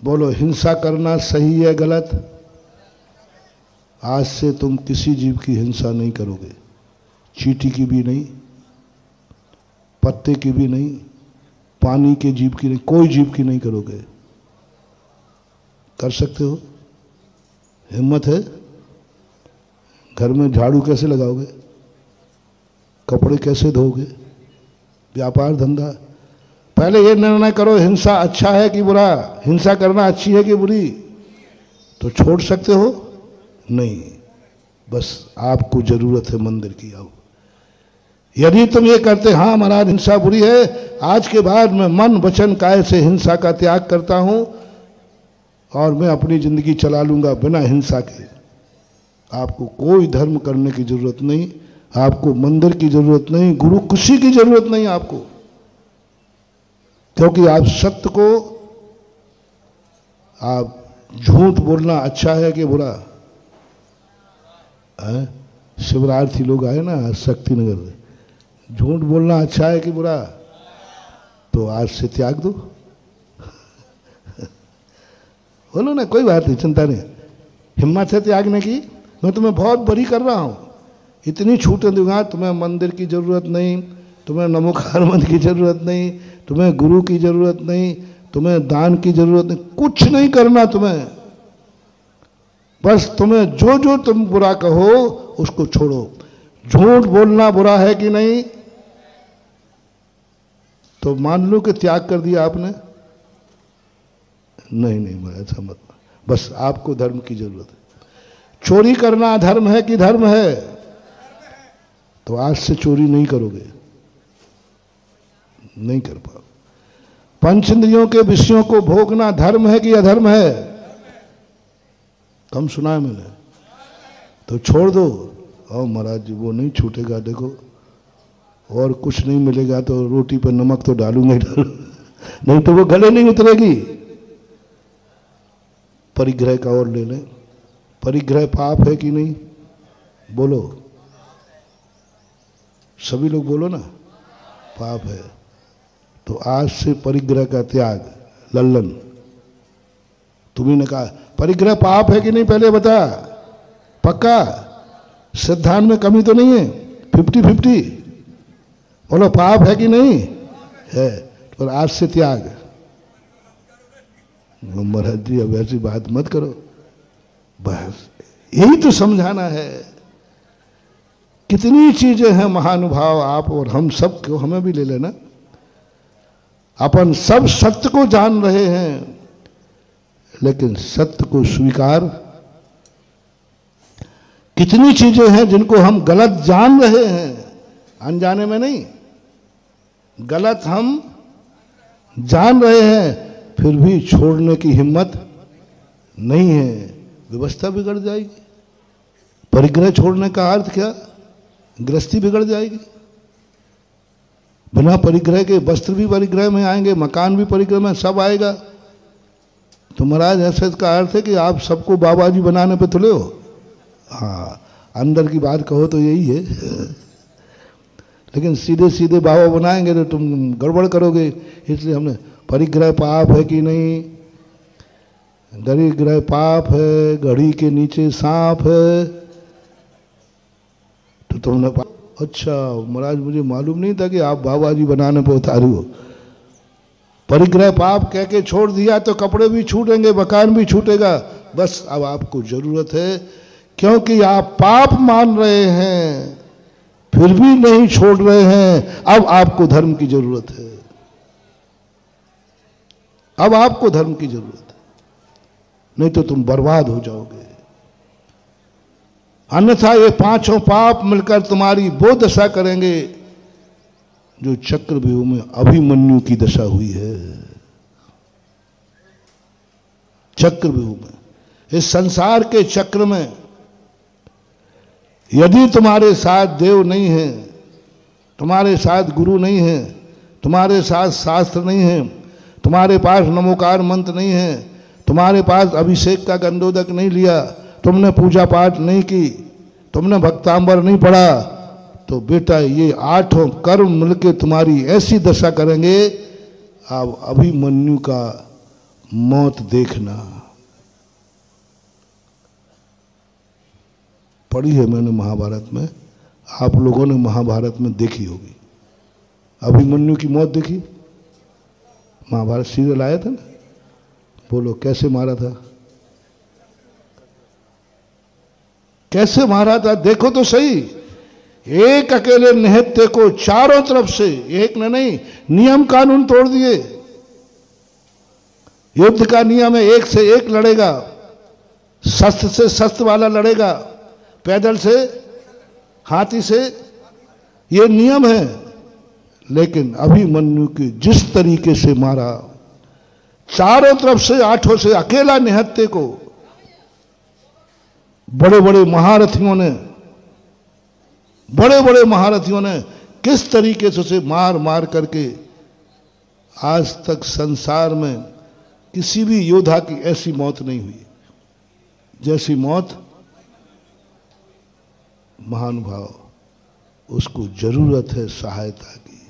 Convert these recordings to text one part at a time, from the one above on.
बोलो, हिंसा करना सही है गलत? आज से तुम किसी जीव की हिंसा नहीं करोगे, चींटी की भी नहीं, पत्ते की भी नहीं, पानी के जीव की नहीं, कोई जीव की नहीं करोगे। कर सकते हो? हिम्मत है? घर में झाड़ू कैसे लगाओगे? कपड़े कैसे धोगे? व्यापार धंधा? पहले ये निर्णय करो, हिंसा अच्छा है कि बुरा, हिंसा करना अच्छी है कि बुरी। तो छोड़ सकते हो? नहीं। बस आपको जरूरत है मंदिर की। आओ, यदि तुम ये करते, हाँ महाराज हिंसा बुरी है, आज के बाद मैं मन वचन काया से हिंसा का त्याग करता हूं और मैं अपनी जिंदगी चला लूंगा बिना हिंसा के। आपको कोई धर्म करने की जरूरत नहीं, आपको मंदिर की जरूरत नहीं, गुरु खुशी की जरूरत नहीं आपको, क्योंकि आप सत्य को, आप झूठ बोलना अच्छा है कि बुरा है? शिवरार्थी लोग आए ना शक्तिनगर में, झूठ बोलना अच्छा है कि बुरा? तो आज से त्याग दो। बोलो ना, कोई बात नहीं, चिंता नहीं, हिम्मत है त्यागने की। मैं तुम्हें बहुत बड़ी कर रहा हूं, इतनी छूटें दूंगा, तुम्हें मंदिर की जरूरत नहीं, तुम्हें नमोकार मंत्र की जरूरत नहीं, तुम्हें गुरु की जरूरत नहीं, तुम्हें दान की जरूरत नहीं, कुछ नहीं करना तुम्हें। बस तुम्हें जो जो तुम बुरा कहो उसको छोड़ो। झूठ बोलना बुरा है कि नहीं? तो मान लो कि त्याग कर दिया आपने। नहीं नहीं मैं ऐसा मत, बस आपको धर्म की जरूरत है। चोरी करना अधर्म है कि धर्म है? तो आज से चोरी नहीं करोगे, नहीं कर पाओ। पंचेंद्रियों के विषयों को भोगना धर्म है कि अधर्म है? कम सुना है मैंने। तो छोड़ दो। और महाराज जी वो नहीं छूटेगा, देखो और कुछ नहीं मिलेगा तो रोटी पर नमक तो डालूंगा ही डालूंगा, नहीं तो वो गले नहीं उतरेगी। परिग्रह का और ले लें। परिग्रह पाप है कि नहीं? बोलो, सभी लोग बोलो ना, पाप है। तो आज से परिग्रह का त्याग। लल्लन तुम्ही ने कहा परिग्रह पाप है कि नहीं, पहले बता। पक्का? सिद्धांत में कमी तो नहीं है? 50-50 बोलो, पाप है कि नहीं है? पर आज से त्याग। महाराज जी अब ऐसी बात मत करो, बस यही तो समझाना है। कितनी चीजें हैं महानुभाव, आप और हम सब को, हमें भी ले लेना। अपन सब सत्य को जान रहे हैं, लेकिन सत्य को स्वीकार। कितनी चीजें हैं जिनको हम गलत जान रहे हैं, अनजाने में नहीं, गलत हम जान रहे हैं, फिर भी छोड़ने की हिम्मत नहीं है। व्यवस्था बिगड़ जाएगी। परिग्रह छोड़ने का अर्थ क्या? गृहस्थी बिगड़ जाएगी। बिना परिग्रह के वस्त्र भी परिग्रह में आएंगे, मकान भी परिग्रह में, सब आएगा। तो महाराज ऐसे का अर्थ है कि आप सबको बाबा जी बनाने पे तुले हो? हाँ, अंदर की बात कहो तो यही है। लेकिन सीधे सीधे बाबा बनाएंगे तो तुम गड़बड़ करोगे। इसलिए हमने, परिग्रह पाप है कि नहीं? गरिग्रह पाप है, घड़ी के नीचे सांप है। तो तुमने, अच्छा महाराज मुझे मालूम नहीं था कि आप बाबा जी बनाने पे उतारे हो। परिग्रह पाप कह के छोड़ दिया तो कपड़े भी छूटेंगे, मकान भी छूटेगा। बस अब आपको जरूरत है, क्योंकि आप पाप मान रहे हैं फिर भी नहीं छोड़ रहे हैं। अब आपको धर्म की जरूरत है। अब आपको धर्म की जरूरत है, नहीं तो तुम बर्बाद हो जाओगे। अन्यथा ये पांचों पाप मिलकर तुम्हारी वो दशा करेंगे जो चक्रव्यूह में अभिमन्यु की दशा हुई है। चक्रव्यूह में, इस संसार के चक्र में यदि तुम्हारे साथ देव नहीं है, तुम्हारे साथ गुरु नहीं है, तुम्हारे साथ शास्त्र नहीं है, तुम्हारे पास नमोकार मंत्र नहीं है, तुम्हारे पास अभिषेक का गंधोदक नहीं लिया, तुमने पूजा पाठ नहीं की, तुमने भक्तांबर नहीं पढ़ा, तो बेटा ये आठों कर्म मिलके तुम्हारी ऐसी दशा करेंगे, आप अभिमन्यु का मौत देखना। पढ़ी है मैंने महाभारत में, आप लोगों ने महाभारत में देखी होगी। अभिमन्यु की मौत देखी? महाभारत सीरियल आया था ना, बोलो कैसे मारा था, कैसे मारा था, देखो तो सही। एक अकेले निहत्थे को चारों तरफ से, एक ने नहीं, नियम कानून तोड़ दिए। युद्ध का नियम है, एक से एक लड़ेगा, शस्त्र से शस्त्र वाला लड़ेगा, पैदल से, हाथी से, ये नियम है। लेकिन अभिमन्यु की जिस तरीके से मारा, चारों तरफ से, आठों से, अकेला निहत्थे को बड़े बड़े महारथियों ने किस तरीके से उसे मार मार करके, आज तक संसार में किसी भी योद्धा की ऐसी मौत नहीं हुई जैसी मौत। महानुभाव, उसको जरूरत है सहायता की,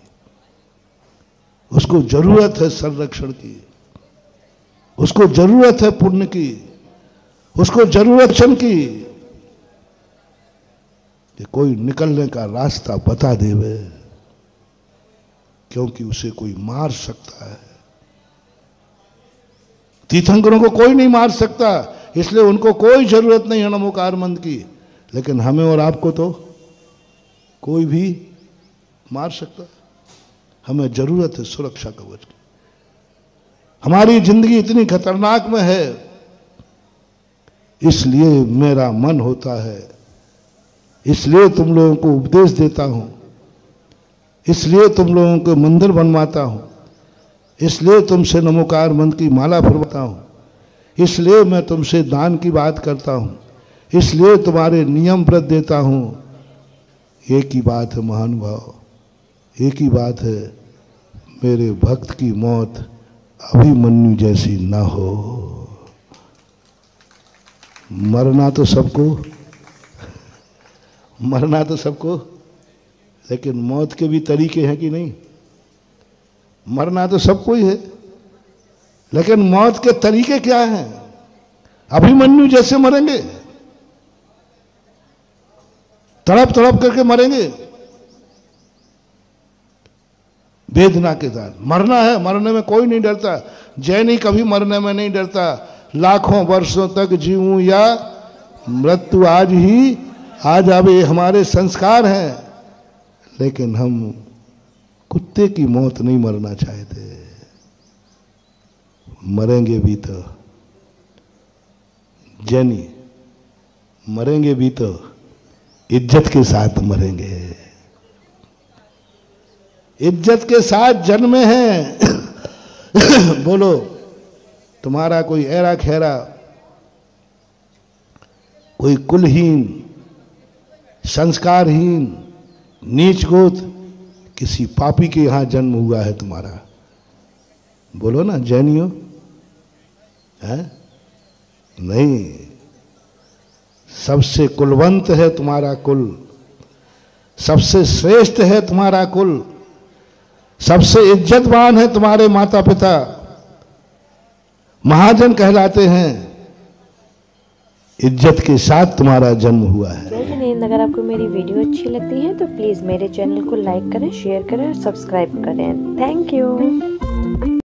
उसको जरूरत है संरक्षण की, उसको जरूरत है पुण्य की, उसको जरूरत क्षण की कि कोई निकलने का रास्ता बता देवे, क्योंकि उसे कोई मार सकता है। तीर्थंकरों को कोई नहीं मार सकता, इसलिए उनको कोई जरूरत नहीं है नमोकारमंद की। लेकिन हमें और आपको तो कोई भी मार सकता है। हमें जरूरत है सुरक्षा कवच की। हमारी जिंदगी इतनी खतरनाक में है, इसलिए मेरा मन होता है, इसलिए तुम लोगों को उपदेश देता हूं, इसलिए तुम लोगों को मंदिर बनवाता हूं, इसलिए तुमसे नमोकारमंद की माला फरमाता हूं, इसलिए मैं तुमसे दान की बात करता हूं, इसलिए तुम्हारे नियम व्रत देता हूं। एक ही बात है महानुभाव, एक ही बात है, मेरे भक्त की मौत अभिमन्यु जैसी ना हो। मरना तो सबको, लेकिन मौत के भी तरीके हैं कि नहीं? मरना तो सबको ही है, लेकिन मौत के तरीके क्या हैं? अभिमन्यु जैसे मरेंगे, तड़प तड़प करके मरेंगे, वेदना के साथ मरना है। मरने में कोई नहीं डरता, जैनी कभी मरने में नहीं डरता। लाखों वर्षों तक जीऊं या मृत्यु आज ही आ जावे, हमारे संस्कार हैं। लेकिन हम कुत्ते की मौत नहीं मरना चाहते। मरेंगे भी तो जैनी, मरेंगे भी तो इज्जत के साथ मरेंगे। इज्जत के साथ जन्मे हैं। बोलो, तुम्हारा कोई ऐरा खैरा, कोई कुलहीन, संस्कारहीन, नीच गोत किसी पापी के यहां जन्म हुआ है तुम्हारा? बोलो ना जैनियों, है? नहीं, सबसे कुलवंत है तुम्हारा कुल, सबसे श्रेष्ठ है तुम्हारा कुल, सबसे इज्जतवान है तुम्हारे माता पिता, महाजन कहलाते हैं। इज्जत के साथ तुम्हारा जन्म हुआ है। जय हिंद। अगर आपको मेरी वीडियो अच्छी लगती है तो प्लीज़ मेरे चैनल को लाइक करें, शेयर करें और सब्सक्राइब करें। Thank you.